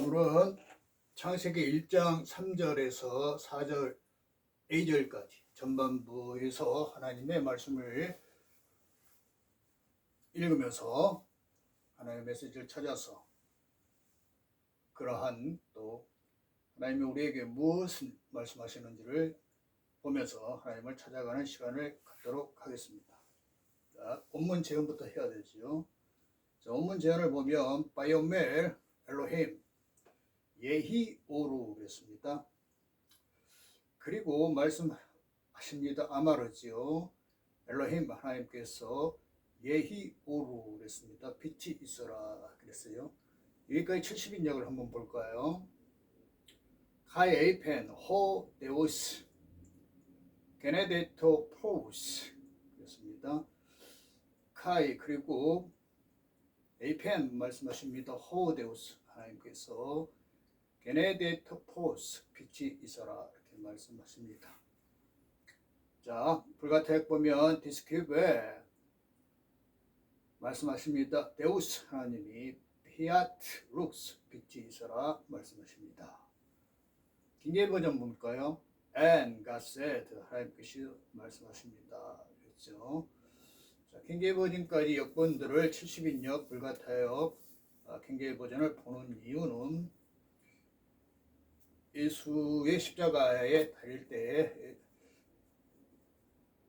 오늘은 창세기 1장 3절에서 4절 A절까지 전반부에서 하나님의 말씀을 읽으면서 하나님의 메시지를 찾아서 그러한 또 하나님이 우리에게 무엇을 말씀하시는지를 보면서 하나님을 찾아가는 시간을 갖도록 하겠습니다. 자, 본문 제언부터 해야 되죠. 자, 본문 제언을 보면 바이오멜 엘로힘 예히오루 그랬습니다. 그리고 말씀하십니다. 아마르지요. 엘로힘 하나님께서 예히오루 그랬습니다. 빛이 있어라 그랬어요. 여기까지 70인역을 한번 볼까요? 카이 에이펜 호 데우스 게네데토 프로우스 그랬습니다. 카이 그리고 에이펜 말씀하십니다. 호 데우스 하나님께서 게네데토 프로우스 빛이 있어라 이렇게 말씀하십니다. 자, 불가타역 보면 디스큐브에 말씀하십니다. 데우스 하나님이 피아트 룩스 빛이 있어라 말씀하십니다. 긴게 버전 볼까요? And God said 하나님께서 말씀하십니다. 그렇죠? 자, 킹제이 버전까지 역본들을 70인역 불가타역 킹제이 버전을 보는 이유는 예수의 십자가에 달릴 때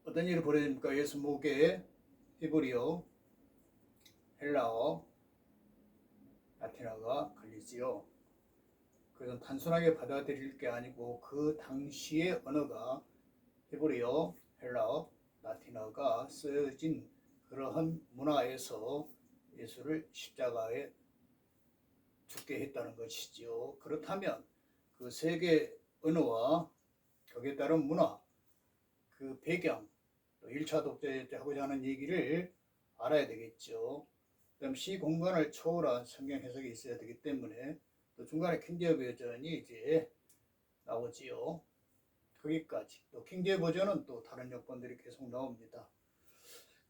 어떤 일이 벌어집니까? 예수 목에 히브리어, 헬라어, 라틴어가 걸리지요. 그래서 단순하게 받아들일 게 아니고 그 당시의 언어가 히브리어, 헬라어, 라틴어가 쓰여진 그러한 문화에서 예수를 십자가에 죽게 했다는 것이지요. 그렇다면 그 세계 언어와 거기에 따른 문화, 그 배경, 또 1차 독재 때 하고자 하는 얘기를 알아야 되겠죠. 그다음 시공간을 초월한 성경 해석이 있어야 되기 때문에 또 중간에 킹제이 버전이 이제 나오지요. 거기까지. 또 킹제이 버전은 또 다른 역본들이 계속 나옵니다.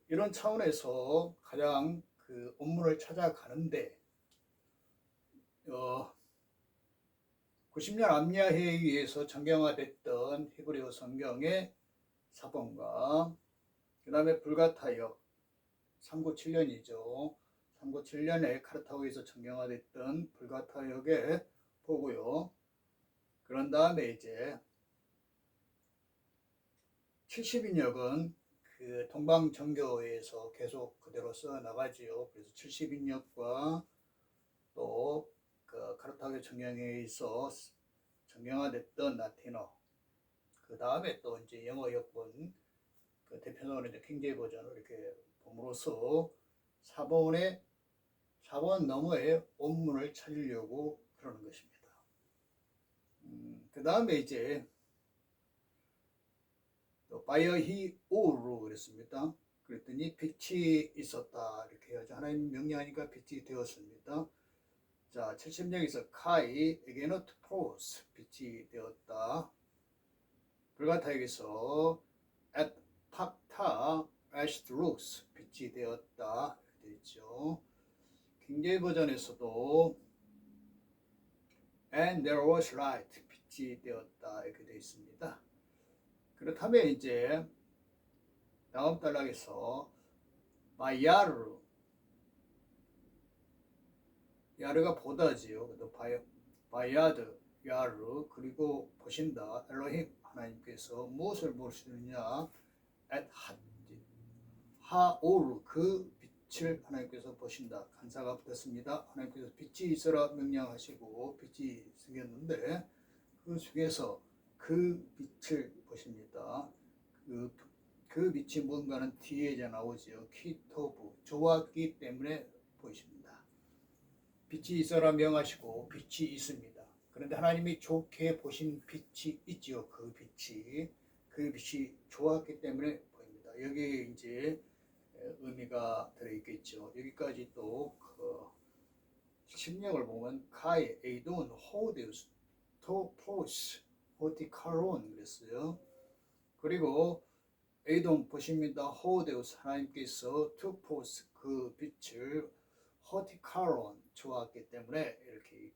이런 차원에서 가장 그 원문을 찾아가는데 90년 암야회에 의해서 정경화됐던 히브리어 성경의 사본과 그 다음에 불가타역 397년이죠. 397년에 카르타고에서 정경화됐던 불가타역에 보고요. 그런 다음에 이제 70인역은 그 동방정교에서 계속 그대로 써 나가지요. 그래서 70인역과 또 그 카르타고 정경에 있어 정경화됐던 라틴어, 그 다음에 또 이제 영어 역본 그 대표적으로 이제 킹제이 버전을 이렇게 봄으로써 사본 너머의 원문을 찾으려고 그러는 것입니다. 그 다음에 이제 바이어히오로 그랬습니다. 그랬더니 빛이 있었다 이렇게 해야죠. 하나님 명령하니까 빛이 되었습니다. 자, 70년에서 카이 에게노트 프로스 빛이 되었다. 불가타역에서 at 팍타 에시드룩스 빛이 되었다 이렇게 되죠. 킹제이 버전에서도 and there was light 빛이 되었다 이렇게 되어 있습니다. 그렇다면 이제 다음 단락에서 바야르 야르가 보다지요. 또 바야드 야르 그리고 보신다 엘로힘 하나님께서 무엇을 보시느냐 at 하오르 그 빛을 하나님께서 보신다. 간사가 붙었습니다. 하나님께서 빛이 있어라 명령하시고 빛이 생겼는데 그 중에서 그 빛을 보십니다. 그 빛이 뭔가는 뒤에 이제 나오지요. 키토브 좋았기 때문에 보이십니다. 빛이 있어라 명하시고 빛이 있습니다. 그런데 하나님이 좋게 보신 빛이 있지요. 그 빛이 좋았기 때문에 보입니다. 여기에 이제 의미가 들어있겠죠. 여기까지 또 그 심령을 보면 카이 에이돈 호데우스 토포스 호티카론 그랬어요. 그리고 에이돈 보십니다. 호데우스 하나님께서 투포스 그 빛을 호티카론 좋았기 때문에 이렇게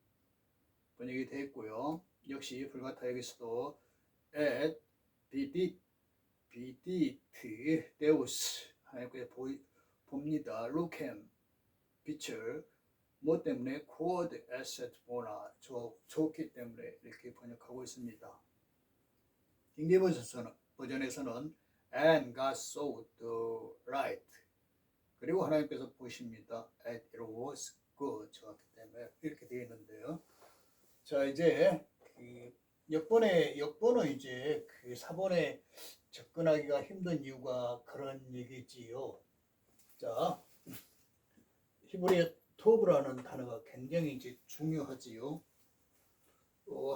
번역이 됐고요. 역시 불가타 여기서도 at vidit deus 하나님께서 봅니다. 루캠 빛을 뭐 때문에 quod asset bona 좋기 때문에 이렇게 번역하고 있습니다. 킹제임 버전에서는 and God saw the light 그리고 하나님께서 보십니다. and it was good 좋았기 때문에 이렇게 되어 있는데요. 자 이제 그 역본은 이제 그 사본에 접근하기가 힘든 이유가 그런 얘기지요. 자 히브리어 토브라는 단어가 굉장히 이제 중요하지요.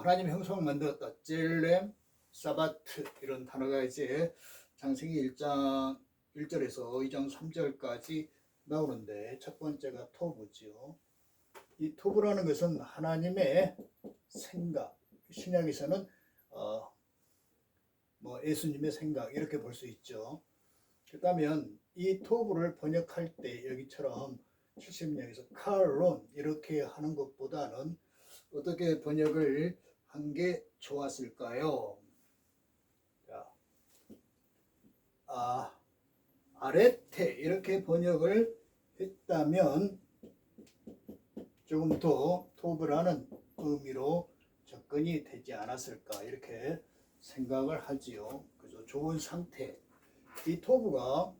하나님 형상을 만들었다. 젤렘, 사바트 이런 단어가 이제 창세기 1장 1절에서 2장 3절까지 나오는데 첫 번째가 토브지요. 이 토브라는 것은 하나님의 생각. 신약에서는 예수님의 생각 이렇게 볼 수 있죠. 그렇다면 이 토브를 번역할 때 여기처럼 70년에서 칼론 이렇게 하는 것보다는 어떻게 번역을 한 게 좋았을까요? 자, 아레테 이렇게 번역을 했다면 조금 더 토브라는 의미로 접근이 되지 않았을까 이렇게 생각을 하지요. 그래서 좋은 상태. 이 토브가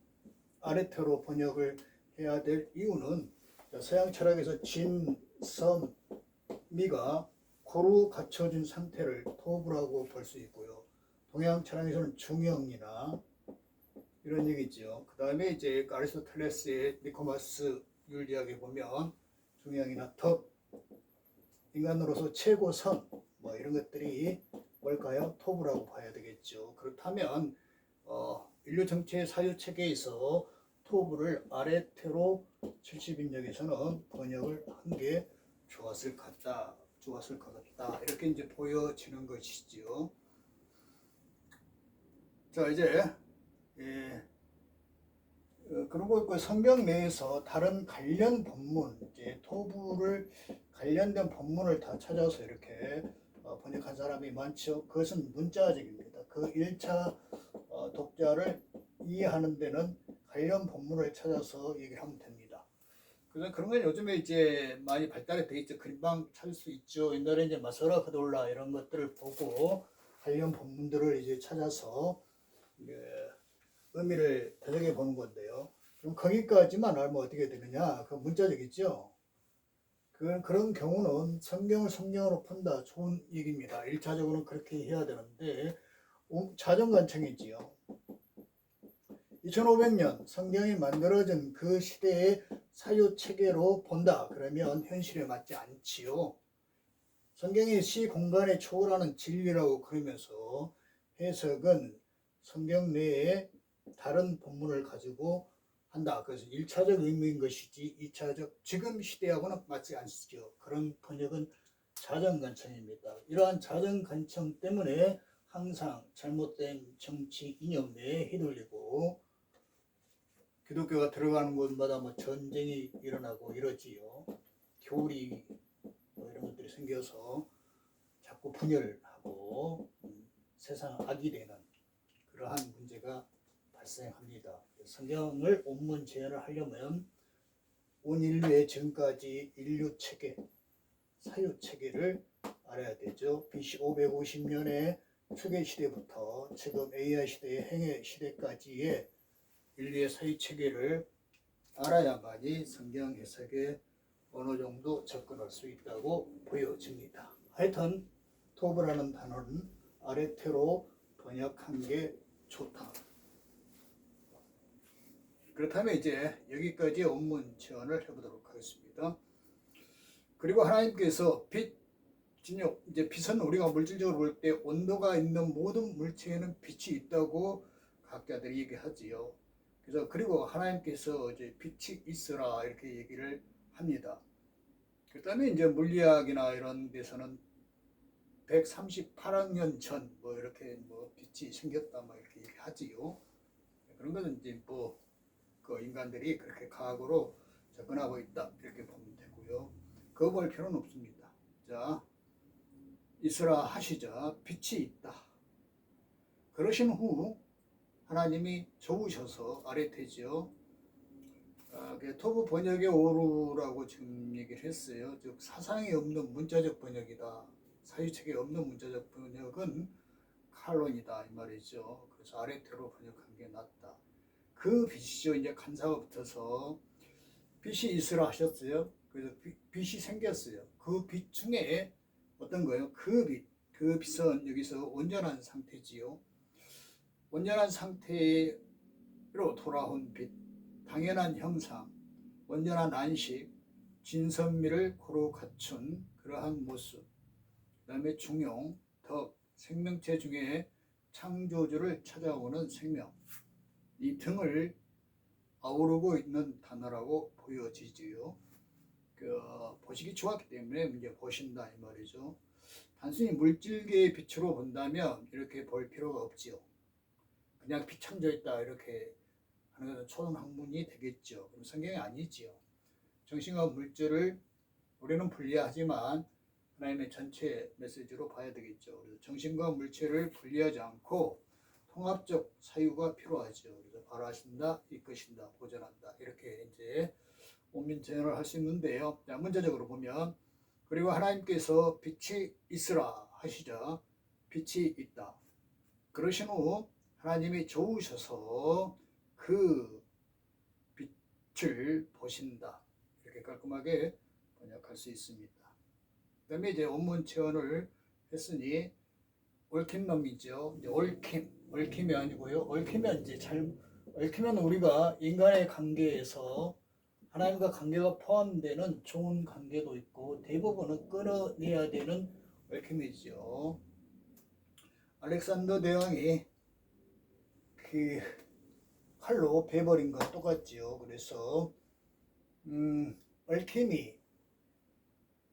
아레테로 번역을 해야 될 이유는 서양 철학에서 진, 섬, 미가 고루 갖춰진 상태를 토브라고 볼 수 있고요. 동양 철학에서는 중형이나 이런 얘기죠. 그 다음에 이제 아리스토텔레스의 니코마스 윤리학에 보면 중형이나 덕, 인간으로서 최고선 뭐 이런 것들이 뭘까요? 토브라고 봐야 되겠죠. 그렇다면 인류 전체의 사유 체계에서 토브를 아레테로 70인역에서는 번역을 한 게 좋았을 것 같다. 이렇게 이제 보여지는 것이지요. 자 이제 그리고 그 성경 내에서 다른 관련 본문, 이제 토브를 관련된 본문을 다 찾아서 이렇게 번역한 사람이 많죠. 그것은 문자적입니다. 그 1차 독자를 이해하는 데는 관련 본문을 찾아서 얘기를 하면 됩니다. 그래서 그런 건 요즘에 이제 많이 발달이 돼 있죠. 금방 찾을 수 있죠. 옛날에 이제 마서라 카돌라 이런 것들을 보고 관련 본문들을 이제 찾아서 의미를 되새겨 보는 건데요. 그럼 거기까지만 알면 어떻게 되느냐? 그 문자적이죠. 그런 경우는 성경으로 푼다. 좋은 얘기입니다. 1차적으로는 그렇게 해야 되는데 자정관청이지요. 2500년 성경이 만들어진 그 시대의 사유 체계로 본다. 그러면 현실에 맞지 않지요. 성경이 시 공간에 초월하는 진리라고 그러면서 해석은 성경 내에 다른 본문을 가지고 한다. 그래서 1차적 의미인 것이지 2차적 지금 시대하고는 맞지 않죠. 그런 번역은 자정관청입니다. 이러한 자정관청 때문에 항상 잘못된 정치 이념 내에 휘둘리고 기독교가 들어가는 곳마다 뭐 전쟁이 일어나고 이러지요. 교리 이런 것들이 생겨서 자꾸 분열하고 세상 악이 되는 그러한 문제가 발생합니다. 성경을 온문 제한을 하려면 온 인류의 지금까지 인류 체계, 사유 체계를 알아야 되죠. BC 550년의 초계 시대부터 지금 AI 시대의 행해 시대까지의 인류의 사유 체계를 알아야만이 성경 해석에 어느 정도 접근할 수 있다고 보여집니다. 하여튼 토브라는 단어는 아레테로 번역한 게 좋다. 그렇다면 이제 여기까지 원문 제언을 해보도록 하겠습니다. 그리고 하나님께서 빛, 진욕, 이제 빛은 우리가 물질적으로 볼 때 온도가 있는 모든 물체에는 빛이 있다고 학자들이 얘기하지요. 그래서 그리고 하나님께서 이제 빛이 있으라 이렇게 얘기를 합니다. 그다음에 이제 물리학이나 이런 데서는 138억 년 전 뭐 이렇게 뭐 빛이 생겼다 뭐 이렇게 얘기하지요. 그런 것은 이제 그 인간들이 그렇게 과학으로 접근하고 있다 이렇게 보면 되고요. 그거 볼 필요는 없습니다. 자, 있으라 하시자 빛이 있다. 그러신 후 하나님이 좋으셔서 아래태지요. 토부 번역의 오류라고 지금 얘기를 했어요. 즉 사상이 없는 문자적 번역이다. 사유책이 없는 문자적 번역은 칼론이다 이 말이죠. 그래서 아래태로 번역한 게 낫다. 그 빛이죠. 이제 간사가 붙어서 빛이 있으라 하셨어요. 그래서 빛이 생겼어요. 그 빛 중에 어떤 거예요? 그 빛은 여기서 온전한 상태지요. 온전한 상태로 돌아온 빛, 당연한 형상, 온전한 안식, 진선미를 고루 갖춘 그러한 모습, 그 다음에 중용, 덕, 생명체 중에 창조주를 찾아오는 생명, 이 등을 아우르고 있는 단어라고 보여지지요. 보시기 좋았기 때문에 이제 보신다 이 말이죠. 단순히 물질계의 빛으로 본다면 이렇게 볼 필요가 없지요. 그냥 빛 창조 있다 이렇게 하는 것은 초등학문이 되겠죠. 그럼 성경이 아니지요. 정신과 물질을 우리는 분리하지만 하나님의 전체 메시지로 봐야 되겠죠. 그래서 정신과 물질을 분리하지 않고 통합적 사유가 필요하죠. 그래서 발화하신다, 이끄신다, 보존한다 이렇게 이제 원민제언을 할 수 있는데요. 자, 문제적으로 보면 그리고 하나님께서 빛이 있으라 하시자 빛이 있다. 그러신 후 하나님이 좋으셔서 그 빛을 보신다. 이렇게 깔끔하게 번역할 수 있습니다. 그 다음에 이제 원문 체언을 했으니 얽힌 놈이죠. 이제 얽힘이 아니고요. 얽히면 우리가 인간의 관계에서 하나님과 관계가 포함되는 좋은 관계도 있고 대부분은 끊어내야 되는 얽힘이죠. 알렉산더 대왕이 그 칼로 베버린 것 똑같지요. 그래서 얽힘이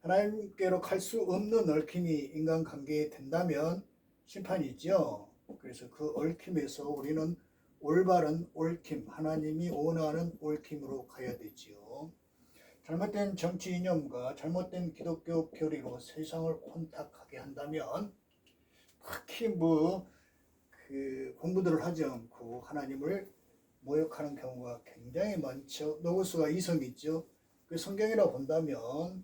하나님께로 갈 수 없는 얽힘이 인간관계에 된다면 심판이죠. 그래서 그 얽힘에서 우리는 올바른 얽힘, 하나님이 원하는 얽힘으로 가야 되지요. 잘못된 정치 이념과 잘못된 기독교 교리로 세상을 혼탁하게 한다면 특히 공부들을 하지 않고 하나님을 모욕하는 경우가 굉장히 많죠. 노고스가 이성이 있죠. 그 성경이라 본다면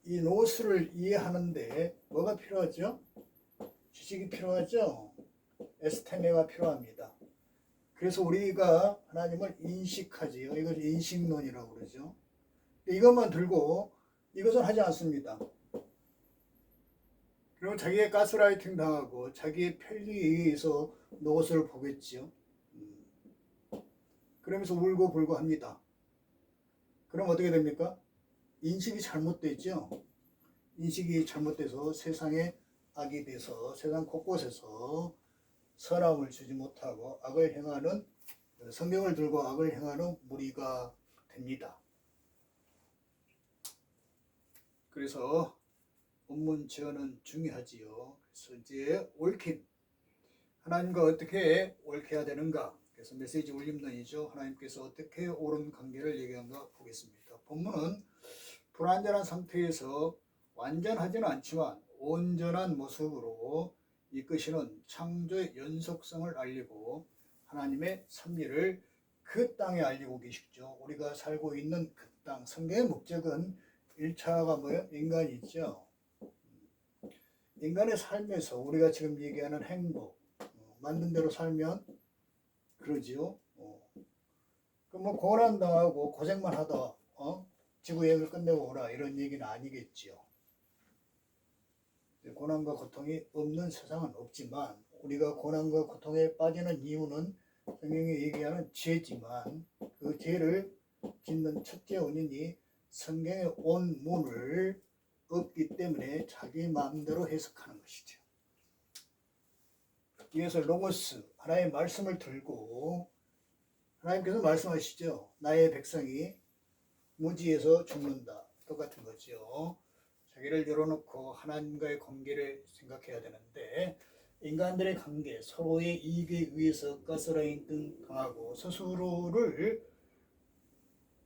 이 노고스를 이해하는데 뭐가 필요하죠? 지식이 필요하죠. 에스테메가 필요합니다. 그래서 우리가 하나님을 인식하지요. 이걸 인식론이라고 그러죠. 이것만 들고 이것은 하지 않습니다. 그리고 자기의 가스라이팅 당하고 자기의 편리에 의해서 노고스를 보겠지요. 그러면서 울고 불고 합니다. 그럼 어떻게 됩니까? 인식이 잘못되죠. 인식이 잘못돼서 세상에 악이 돼서 세상 곳곳에서 선함을 주지 못하고 악을 행하는, 성경을 들고 악을 행하는 무리가 됩니다. 그래서 본문 제언은 중요하지요. 그래서 이제 얽힘, 하나님과 어떻게 얽혀야 되는가. 그래서 메시지 울림론이죠. 하나님께서 어떻게 옳은 관계를 얘기한가 보겠습니다. 본문은 불완전한 상태에서 완전하지는 않지만 온전한 모습으로 이끄시는 창조의 연속성을 알리고 하나님의 섭리를 그 땅에 알리고 계시죠. 우리가 살고 있는 그 땅, 성경의 목적은 1차가 뭐예요? 인간이죠. 인간의 삶에서 우리가 지금 얘기하는 행복, 만든 대로 살면 그러지요. 그럼 고난 당하고 고생만 하다 지구 여행을 끝내고 오라 이런 얘기는 아니겠지요. 고난과 고통이 없는 세상은 없지만 우리가 고난과 고통에 빠지는 이유는 성경이 얘기하는 죄지만 그 죄를 짓는 첫째 원인이 성경의 온문을 없기 때문에 자기 마음대로 해석하는 것이죠. 이어서 로고스, 하나님의 말씀을 들고 하나님께서 말씀하시죠. 나의 백성이 무지에서 죽는다. 똑같은 거죠. 자기를 열어놓고 하나님과의 관계를 생각해야 되는데 인간들의 관계, 서로의 이익에 의해서 가스라이팅 당하고 스스로를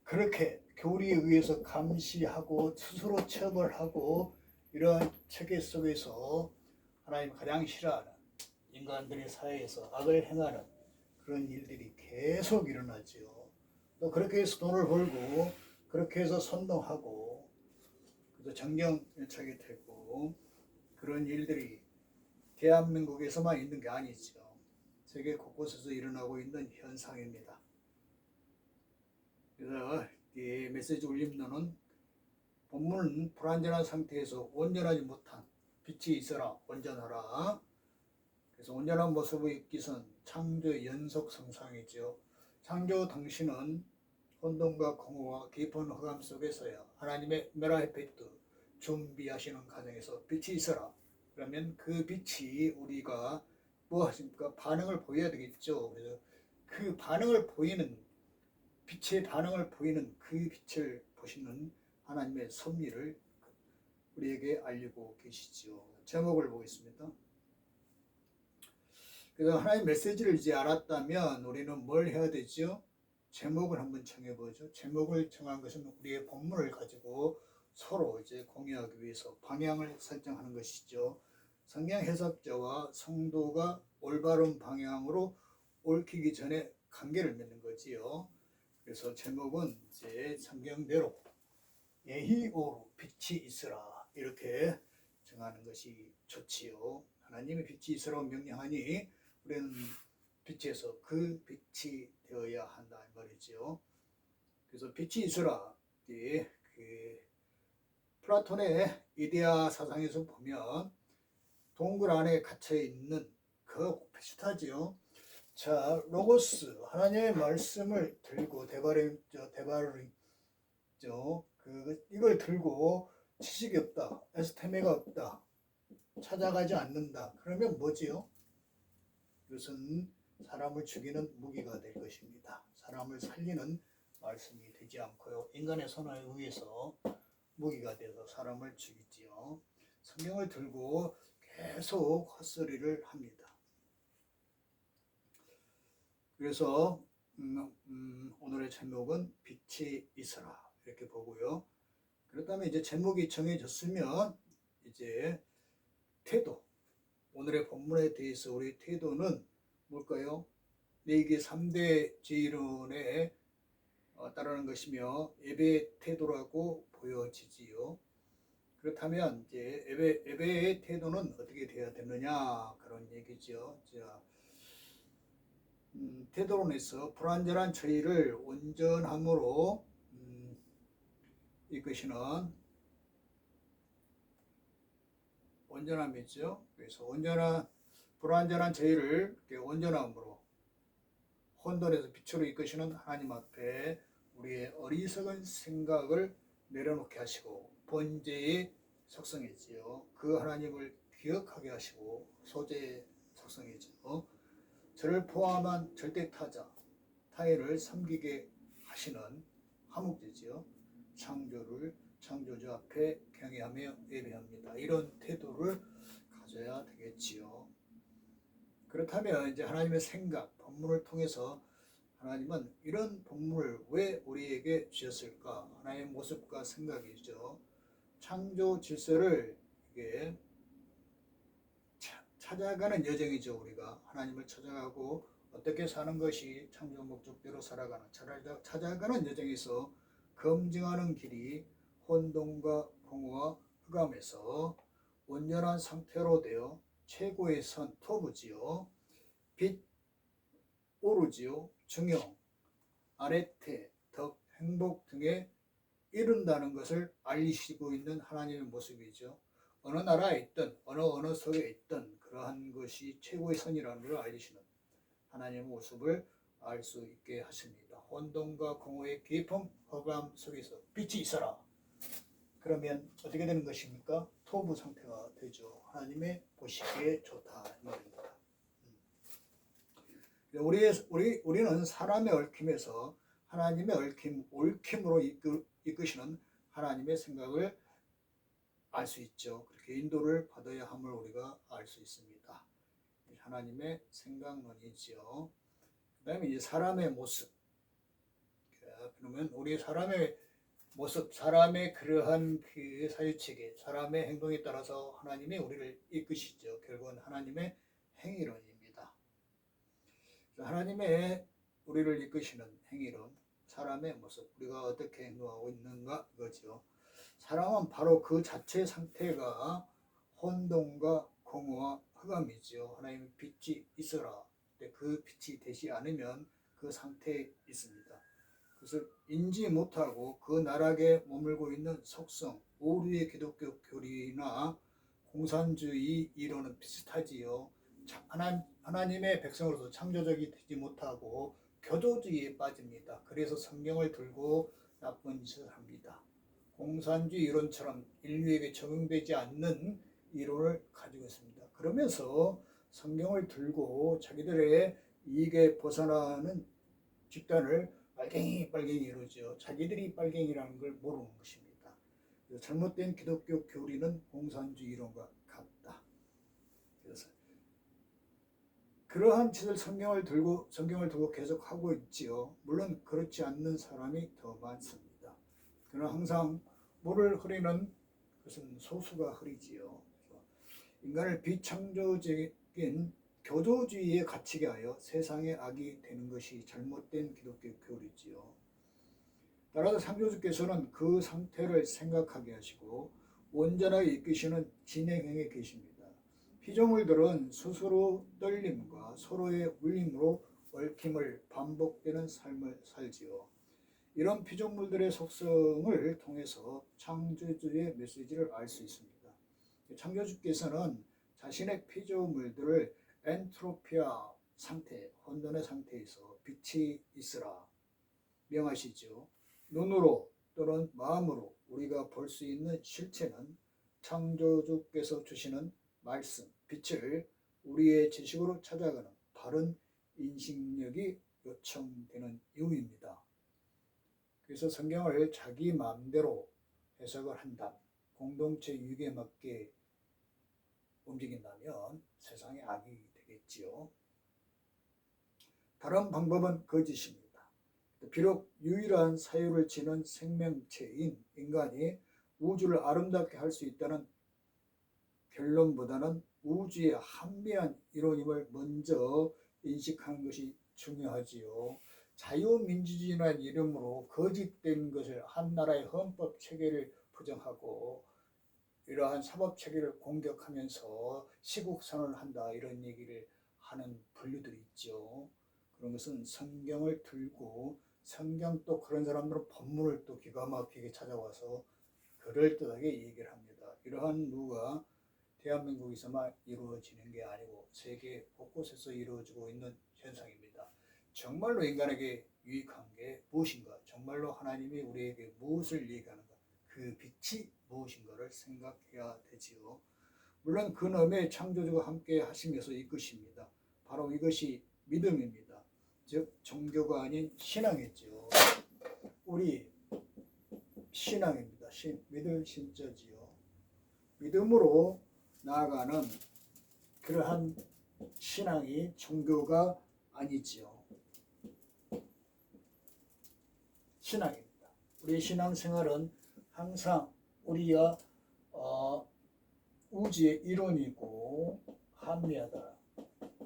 그렇게 교리에 의해서 감시하고 스스로 처벌하고 이런 체계 속에서 하나님 가장 싫어하는 인간들의 사회에서 악을 행하는 그런 일들이 계속 일어나지요. 또 그렇게 해서 돈을 벌고 그렇게 해서 선동하고 그래서 정경유착이 되고 그런 일들이 대한민국에서만 있는 게 아니죠. 세계 곳곳에서 일어나고 있는 현상입니다. 그래서 이 메시지 울림론은 본문은 불완전한 상태에서 온전하지 못한 빛이 있어라 온전하라. 그래서 온전한 모습을 입기 위해서는 창조의 연속 성상이죠. 창조 당시는 혼돈과 공허와 깊은 흑암 속에서야 하나님의 메라헤페트 준비하시는 과정에서 빛이 있어라. 그러면 그 빛이 우리가 뭐 하십니까? 반응을 보여야 되겠죠. 그래서 그 반응을 보이는 빛의 반응을 보이는 그 빛을 보시는 하나님의 섭리를 우리에게 알리고 계시죠. 제목을 보겠습니다. 그래서 하나님 메시지를 이제 알았다면 우리는 뭘 해야 되죠? 제목을 한번 정해보죠. 제목을 정한 것은 우리의 본문을 가지고 서로 이제 공유하기 위해서 방향을 설정하는 것이죠. 성경 해석자와 성도가 올바른 방향으로 옳히기 전에 관계를 맺는 거지요. 그래서 제목은 이제 성경대로 예히오로 빛이 있으라 이렇게 정하는 것이 좋지요. 하나님의 빛이 있으라고 명령하니 우리는 빛에서 그 빛이 되어야 한다 이 말이죠. 그래서 빛이 있으라 그 플라톤의 이데아 사상에서 보면 동굴 안에 갇혀 있는 그 비슷하지요. 자, 로고스 하나님의 말씀을 들고 이걸 들고 지식이 없다, 에스테메가 없다, 찾아가지 않는다. 그러면 뭐지요? 이것은 사람을 죽이는 무기가 될 것입니다. 사람을 살리는 말씀이 되지 않고요. 인간의 선호에 의해서 무기가 돼서 사람을 죽이지요. 성경을 들고 계속 헛소리를 합니다. 그래서 오늘의 제목은 빛이 있어라 이렇게 보고요. 그렇다면 이제 제목이 정해졌으면 이제 태도, 오늘의 본문에 대해서 우리 태도는 뭘까요? 이게 3대 제이론에 따르는 것이며 예배의 태도라고 보여지지요. 그렇다면 이제 예배의 태도는 어떻게 되어야 되느냐 그런 얘기죠. 자, 태도론에서 불완전한 저희를 온전함으로 이끄시는 온전함이죠. 그래서 불완전한 저희를 온전함으로 혼돈에서 빛으로 이끄시는 하나님 앞에 우리의 어리석은 생각을 내려놓게 하시고 번제의 속성이지요. 그 하나님을 기억하게 하시고 소재의 속성이죠. 저를 포함한 절대 타인을 섬기게 하시는 화목제지요. 창조주 앞에 경외하며 예배합니다. 이런 태도를 가져야 되겠지요. 그렇다면 이제 하나님의 생각, 본문을 통해서 하나님은 이런 본문을 왜 우리에게 주셨을까? 하나님의 모습과 생각이죠. 창조 질서를 이게 찾아가는 여정이죠. 우리가 하나님을 찾아가고 어떻게 사는 것이 창조 목적대로 살아가는 찾아가는 여정에서 검증하는 길이 혼돈과 공허와 흑암에서 온전한 상태로 되어 최고의 선 토부지요. 빛 오르지요. 중용, 아레테, 덕, 행복 등에 이룬다는 것을 알리시고 있는 하나님의 모습이죠. 어느 나라에 있든 어느 속에 있든 그러한 것이 최고의 선이라는 것을 알리시는 하나님의 모습을 알 수 있게 하십니다. 혼돈과 공허의 깊은 흑암 속에서 빛이 있어라. 그러면 어떻게 되는 것입니까? 토부 상태가 되죠. 하나님의 보시기에 좋다 이 말입니다. 우리는 사람의 얽힘에서 하나님의 얽힘으로 이끄시는 하나님의 생각을 알 수 있죠. 그렇게 인도를 받아야 함을 우리가 알 수 있습니다. 하나님의 생각론이지요. 그 다음에 이제 사람의 모습. 그러면 우리 사람의 모습, 사람의 그러한 그 사유체계, 사람의 행동에 따라서 하나님이 우리를 이끄시죠. 결국은 하나님의 행위론입니다. 하나님의 우리를 이끄시는 행위론, 사람의 모습, 우리가 어떻게 행동하고 있는가 이거죠. 사람은 바로 그 자체 상태가 혼돈과 공허와 흑암이지요. 하나님의 빛이 있어라. 근데 그 빛이 되지 않으면 그 상태에 있습니다. 그것을 인지 못하고 그 나락에 머물고 있는 속성, 오류의 기독교 교리나 공산주의 이론은 비슷하지요. 하나님의 백성으로서 창조적이 되지 못하고 교조주의에 빠집니다. 그래서 성경을 들고 나쁜 짓을 합니다. 공산주의 이론처럼 인류에게 적용되지 않는 이론을 가지고 있습니다. 그러면서 성경을 들고 자기들의 이익에 벗어나는 집단을 빨갱이 이루죠. 자기들이 빨갱이라는 걸 모르는 것입니다. 잘못된 기독교 교리는 공산주의 이론과 같다. 그래서 그러한 짓을 성경을 두고 계속 하고 있지요. 물론 그렇지 않는 사람이 더 많습니다. 그러나 항상 물을 흐리는 것은 소수가 흐리지요. 인간을 비창조적인 교조주의에 갇히게 하여 세상의 악이 되는 것이 잘못된 기독교 교리지요. 따라서 창조주께서는 그 상태를 생각하게 하시고 온전하게 이끄시는 진행형에 계십니다. 피조물들은 스스로 떨림과 서로의 울림으로 얽힘을 반복되는 삶을 살지요. 이런 피조물들의 속성을 통해서 창조주의 메시지를 알 수 있습니다. 창조주께서는 자신의 피조물들을 엔트로피아 상태, 혼돈의 상태에서 빛이 있으라 명하시죠. 눈으로 또는 마음으로 우리가 볼 수 있는 실체는 창조주께서 주시는 말씀, 빛을 우리의 지식으로 찾아가는 바른 인식력이 요청되는 이유입니다. 그래서 성경을 자기 마음대로 해석을 한다. 공동체 유익에 맞게 움직인다면 세상의 악이 되겠지요. 다른 방법은 거짓입니다. 비록 유일한 사유를 지닌 생명체인 인간이 우주를 아름답게 할 수 있다는 결론보다는 우주의 한미한 이론임을 먼저 인식하는 것이 중요하지요. 자유민주주의라는 이름으로 거짓된 것을 한 나라의 헌법 체계를 부정하고 이러한 사법 체계를 공격하면서 시국선언을 한다 이런 얘기를 하는 분류들이 있죠. 그런 것은 성경을 들고 성경 또 그런 사람들은 본문을 또 기가 막히게 찾아와서 그럴듯하게 얘기를 합니다. 이러한 누가 대한민국에서만 이루어지는 게 아니고 세계 곳곳에서 이루어지고 있는 현상입니다. 정말로 인간에게 유익한 게 무엇인가? 정말로 하나님이 우리에게 무엇을 얘기하는가? 그 빛이 무엇인가를 생각해야 되지요. 물론 그놈의 창조주가 함께 하시면서 이끄십니다. 바로 이것이 믿음입니다. 즉 종교가 아닌 신앙이죠. 우리 신앙입니다. 믿을 신자지요. 믿음으로 나아가는 그러한 신앙이 종교가 아니지요. 신앙입니다. 우리의 신앙생활은 항상 우리가 우주의 이론이고 한미하다.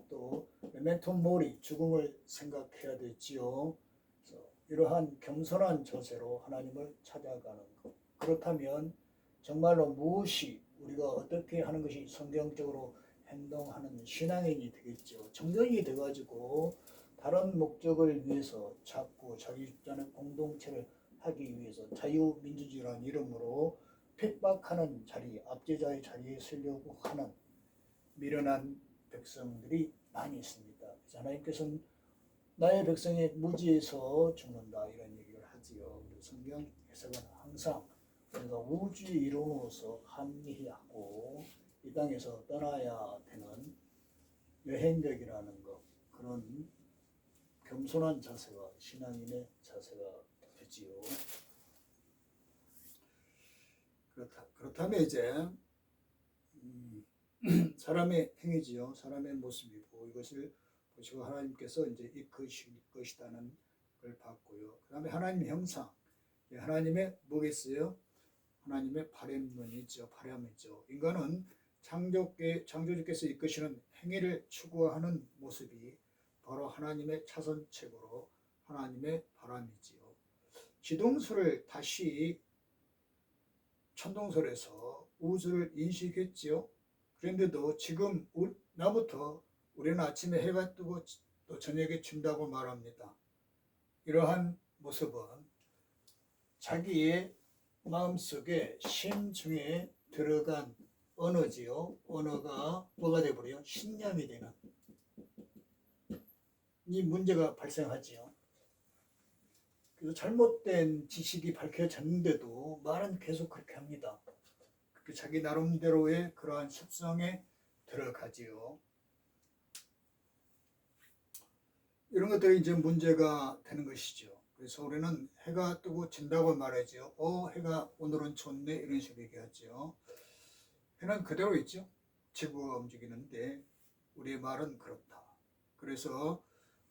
또 메멘토 모리 죽음을 생각해야 되지요. 그래서 이러한 겸손한 자세로 하나님을 찾아가는 것. 그렇다면 정말로 무엇이 우리가 어떻게 하는 것이 성경적으로 행동하는 신앙인이 되겠죠. 정경이 돼가지고 다른 목적을 위해서 자꾸 자기 주장의 공동체를 하기 위해서 자유민주주의라는 이름으로 핍박하는 자리, 압제자의 자리에 서려고 하는 미련한 백성들이 많이 있습니다. 그래서 하나님께서는 나의 백성이 무지에서 죽는다 이런 얘기를 하지요. 성경 해석은 항상 우리가 우주의 이론으로서 합리하고 이 땅에서 떠나야 되는 여행객이라는 것, 그런 겸손한 자세가 신앙인의 자세가 되지요. 그렇다면 이제 사람의 행위지요. 사람의 모습이고 이것을 보시고 하나님께서 이제 이끄실 것이라는 걸 봤고요. 그 다음에 하나님의 형상, 하나님의 뭐겠어요? 하나님의 바람론이죠. 바람이죠. 인간은 창조주께서 이끄시는 행위를 추구하는 모습이 바로 하나님의 차선책으로 하나님의 바람이지요. 지동설을 다시 천동설에서 우주를 인식했지요. 그런데도 지금 나부터 우리는 아침에 해가 뜨고 또 저녁에 진다고 말합니다. 이러한 모습은 자기의 마음속에 심중에 들어간 언어지요. 언어가 뭐가 되어버려요? 신념이 되는 이 문제가 발생하지요. 그래서 잘못된 지식이 밝혀졌는데도 말은 계속 그렇게 합니다. 자기 나름대로의 그러한 습성에 들어가지요. 이런 것들이 이제 문제가 되는 것이죠. 그래서 우리는 해가 뜨고 진다고 말하죠. 해가 오늘은 좋네 이런 식으로 얘기하죠. 해는 그대로 있죠. 지구가 움직이는데 우리의 말은 그렇다. 그래서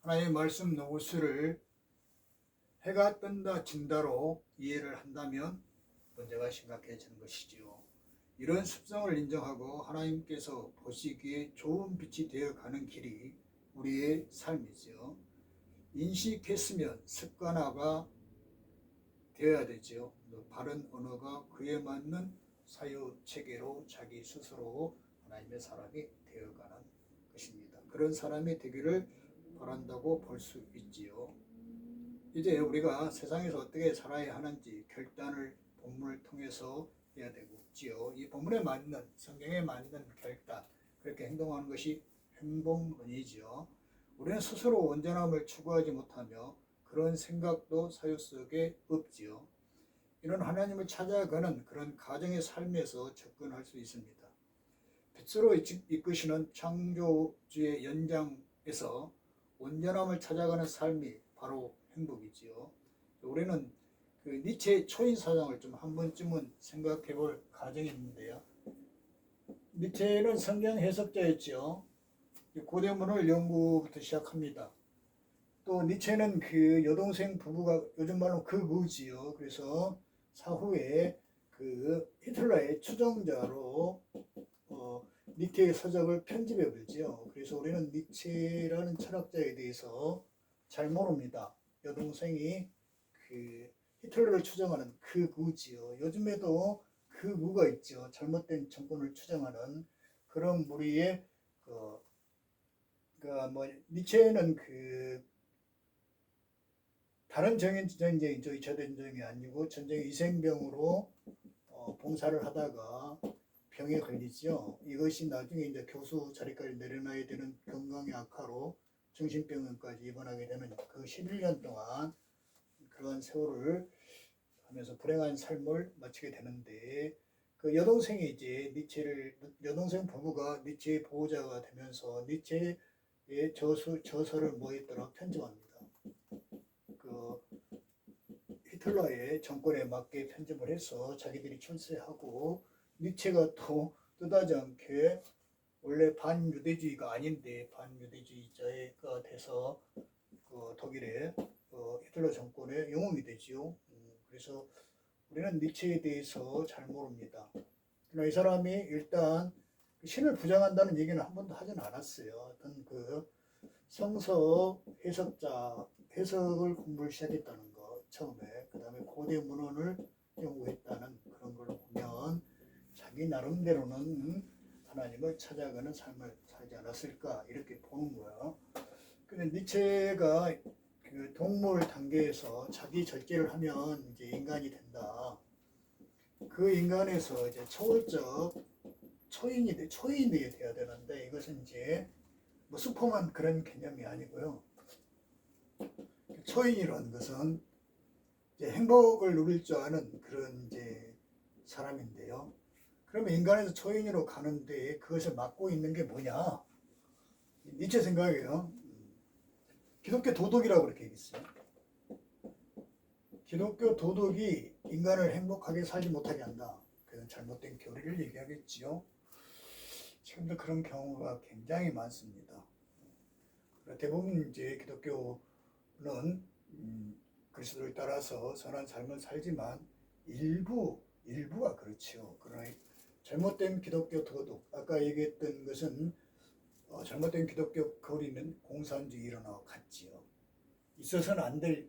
하나님의 말씀 노고스를 해가 뜬다 진다로 이해를 한다면 문제가 심각해지는 것이지요. 이런 습성을 인정하고 하나님께서 보시기에 좋은 빛이 되어가는 길이 우리의 삶이죠. 인식했으면 습관화가 되어야 되죠. 바른 언어가 그에 맞는 사유 체계로 자기 스스로 하나님의 사람이 되어가는 것입니다. 그런 사람이 되기를 바란다고 볼 수 있지요. 이제 우리가 세상에서 어떻게 살아야 하는지 결단을 본문을 통해서 해야 되겠지요. 이 본문에 맞는 성경에 맞는 결단, 그렇게 행동하는 것이 행복론이지요. 우리는 스스로 온전함을 추구하지 못하며 그런 생각도 사유 속에 없지요. 이런 하나님을 찾아가는 그런 가정의 삶에서 접근할 수 있습니다. 빛으로 이끄시는 창조주의 연장에서 온전함을 찾아가는 삶이 바로 행복이지요. 우리는 그 니체의 초인 사상을 좀 한 번쯤은 생각해 볼 가정이 있는데요. 니체는 성경 해석자였죠. 고대문을 연구부터 시작합니다. 또 니체는 그 여동생 부부가 요즘 말로 극우지요. 그래서 사후에 그 히틀러의 추종자로 니체의 서적을 편집해 버리죠. 그래서 우리는 니체라는 철학자에 대해서 잘 모릅니다. 여동생이 그 히틀러를 추종하는 극우지요. 요즘에도 극우가 있죠. 잘못된 정권을 추종하는 그런 무리의 니체는 다른 전쟁이 2차 전쟁이 아니고 전쟁 위생병으로 봉사를 하다가 병에 걸리죠. 이것이 나중에 이제 교수 자리까지 내려놔야 되는 건강의 악화로 정신병원까지 입원하게 되는 그 11년 동안 그러한 세월을 하면서 불행한 삶을 마치게 되는데 그 여동생이 이제 여동생 부부가 니체의 보호자가 되면서 니체의 저서를 뭐했더라 편집합니다. 그 히틀러의 정권에 맞게 편집을 해서 자기들이 출세하고 니체가 또 뜻하지 않게 원래 반유대주의가 아닌데 반유대주의자가 돼서 그 독일의 히틀러 정권의 영웅이 되지요. 그래서 우리는 니체에 대해서 잘 모릅니다. 그러나 이 사람이 일단 신을 부정한다는 얘기는 한 번도 하진 않았어요. 어떤 그 성서 해석을 공부를 시작했다는 거 처음에, 그 다음에 고대 문헌을 연구했다는 그런 걸 보면 자기 나름대로는 하나님을 찾아가는 삶을 살지 않았을까 이렇게 보는 거예요. 근데 니체가 그 동물 단계에서 자기 절제를 하면 이제 인간이 된다. 그 인간에서 이제 초월적 초인이 돼야 되는데 이것은 이제 뭐 슈퍼만 그런 개념이 아니고요. 초인이라는 것은 이제 행복을 누릴 줄 아는 그런 이제 사람인데요. 그러면 인간에서 초인으로 가는데 그것을 막고 있는 게 뭐냐? 니체 생각이에요. 기독교 도덕이라고 그렇게 얘기했어요. 기독교 도덕이 인간을 행복하게 살지 못하게 한다. 그건 잘못된 교리를 얘기하겠지요. 지금도 그런 경우가 굉장히 많습니다. 대부분 이제 기독교는 그리스도를 따라서 선한 삶을 살지만 일부가 그렇지요. 그러나 잘못된 기독교 도덕, 아까 얘기했던 것은 잘못된 기독교 거리는 공산주의로나 같지요. 있어서는 안 될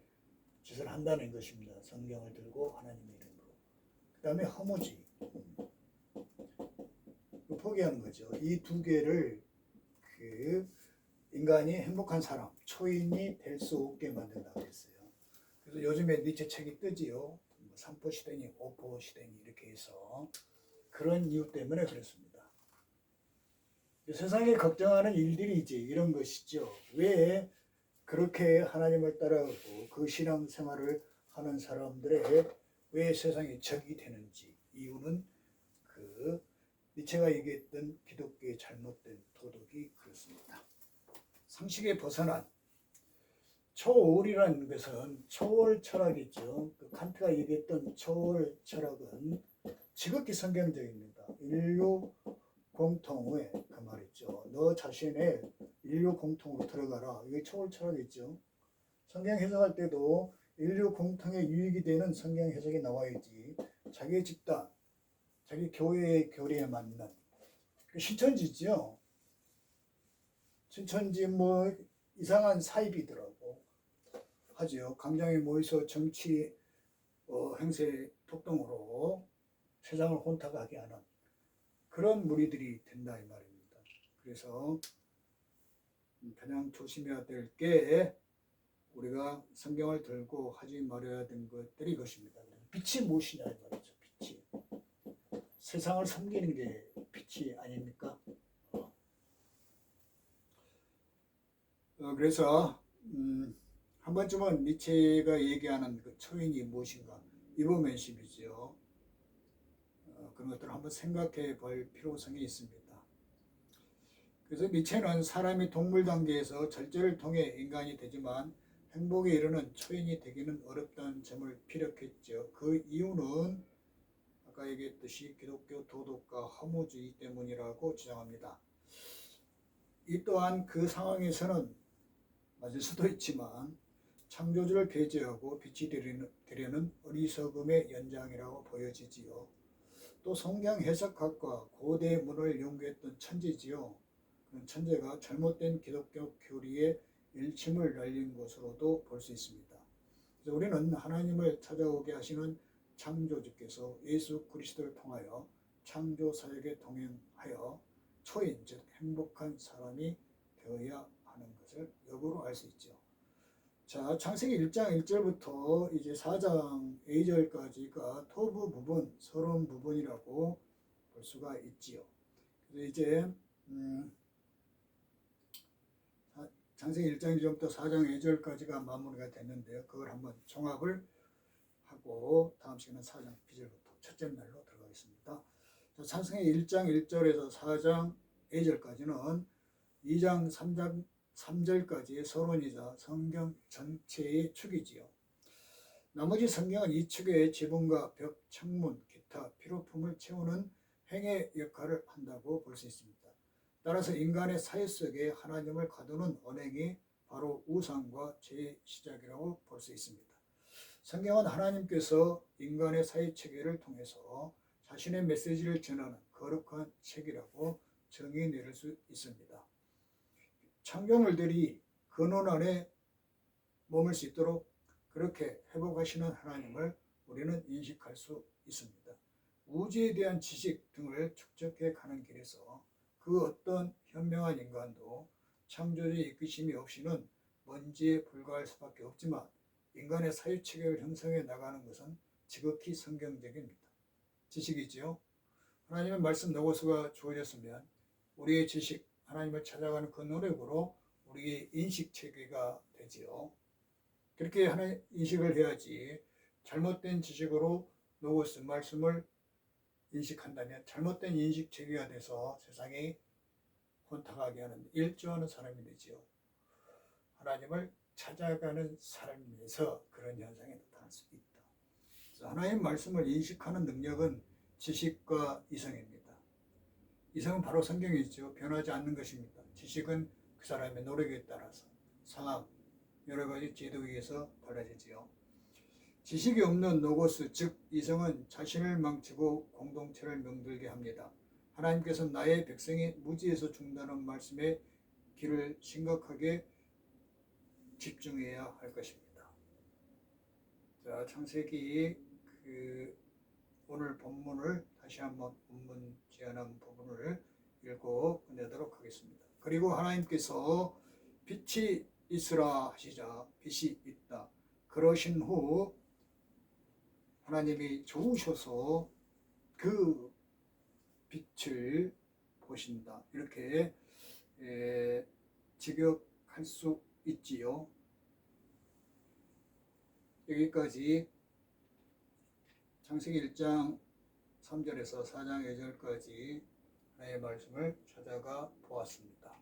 짓을 한다는 것입니다. 성경을 들고 하나님의 이름으로. 그 다음에 허무주의. 포기하는 거죠. 이 두 개를 인간이 행복한 사람, 초인이 될 수 없게 만든다고 했어요. 그래서 요즘에 니체 책이 뜨지요. 3포 시대니 5포 시대니 이렇게 해서 그런 이유 때문에 그렇습니다. 세상에 걱정하는 일들이 이제 이런 것이죠. 왜 그렇게 하나님을 따라가고 그 신앙생활을 하는 사람들의 왜 세상에 적이 되는지 이유는 니체가 얘기했던 기독교의 잘못된 도덕이 그렇습니다. 상식에 벗어난 초월이라는 것은 초월 철학이죠. 칸트가 얘기했던 초월 철학은 지극히 성경적입니다. 인류 공통의 그 말이죠. 너 자신의 인류 공통으로 들어가라. 이게 초월 철학이죠. 성경 해석할 때도 인류 공통의 유익이 되는 성경 해석이 나와야지 자기 집단, 자기 교회의 교리에 맞는 신천지죠. 신천지 이상한 사입이더라고 하죠. 광장에 모여서 정치 행세 폭동으로 세상을 혼탁하게 하는 그런 무리들이 된다 이 말입니다. 그래서 가장 조심해야 될 게 우리가 성경을 들고 하지 말아야 되는 것들이 이것입니다. 빛이 무엇이냐 이 말이죠. 빛이 세상을 섬기는 게 빛이 아닙니까? 그래서 한 번쯤은 니체가 얘기하는 그 초인이 무엇인가 이보맨십이죠. 그런 것들을 한번 생각해 볼 필요성이 있습니다. 그래서 니체는 사람이 동물 단계에서 절제를 통해 인간이 되지만 행복에 이르는 초인이 되기는 어렵다는 점을 피력했죠. 그 이유는 아까 얘기했듯이 기독교 도덕과 허무주의 때문이라고 주장합니다. 이 또한 그 상황에서는 맞을 수도 있지만 창조주를 배제하고 빛이 되려는 어리석음의 연장이라고 보여지지요. 또 성경 해석학과 고대 문을 연구했던 천재지요. 그런 천재가 잘못된 기독교 교리에 일침을 날린 것으로도 볼 수 있습니다. 그래서 우리는 하나님을 찾아오게 하시는 창조주께서 예수 그리스도를 통하여 창조 사역에 동행하여 초인 즉 행복한 사람이 되어야 하는 것을 역으로 알 수 있죠. 자, 창세기 1장 1절부터 이제 4장 2절까지가 토부 부분, 서론 부분이라고 볼 수가 있지요. 그래서 이제 창세기 1장 1절부터 4장 2절까지가 마무리가 됐는데요. 그걸 한번 종합을 하고 다음 시간은 4장 2절부터 첫째 날로 들어가겠습니다. 자, 창세기 1장 1절에서 4장 2절까지는 2장 3절까지의 서론이자 성경 전체의 축이지요. 나머지 성경은 이 축의 지붕과 벽, 창문, 기타 필요품을 채우는 행의 역할을 한다고 볼 수 있습니다. 따라서 인간의 사회 속에 하나님을 가두는 언행이 바로 우상과 죄의 시작이라고 볼 수 있습니다. 성경은 하나님께서 인간의 사회 체계를 통해서 자신의 메시지를 전하는 거룩한 책이라고 정의 내릴 수 있습니다. 창조물들이 근원 안에 머물 수 있도록 그렇게 회복하시는 하나님을 우리는 인식할 수 있습니다. 우주에 대한 지식 등을 축적해 가는 길에서 그 어떤 현명한 인간도 창조주의 이끄심이 없이는 먼지에 불과할 수밖에 없지만 인간의 사유체계를 형성해 나가는 것은 지극히 성경적입니다. 지식이지요. 하나님의 말씀 노고서가 주어졌으면 우리의 지식, 하나님을 찾아가는 그 노력으로 우리의 인식체계가 되지요. 그렇게 하나님 인식을 해야지 잘못된 지식으로 노고서 말씀을 인식한다면 잘못된 인식체계가 돼서 세상이 혼탁하게 하는 일조하는 사람이 되지요. 하나님을 찾아가는 삶에서 그런 현상이 나타날 수 있다. 그래서 하나님 말씀을 인식하는 능력은 지식과 이성입니다. 이성은 바로 성경이죠. 변하지 않는 것입니다. 지식은 그 사람의 노력에 따라서 상황, 여러 가지 제도에 의해서 달라지지요. 지식이 없는 노고스, 즉 이성은 자신을 망치고 공동체를 병들게 합니다. 하나님께서 나의 백성이 무지에서 죽는다는 말씀에 귀를 심각하게 집중해야 할 것입니다. 자, 창세기 오늘 본문을 다시 한번 본문 제안한 부분을 읽고 끝내도록 하겠습니다. 그리고 하나님께서 빛이 있으라 하시자 빛이 있다. 그러신 후 하나님이 좋으셔서 그 빛을 보신다. 이렇게 직역할 수 있지요. 여기까지 창세기 1장 3절에서 4장 2절까지 하나님의 말씀을 찾아가 보았습니다.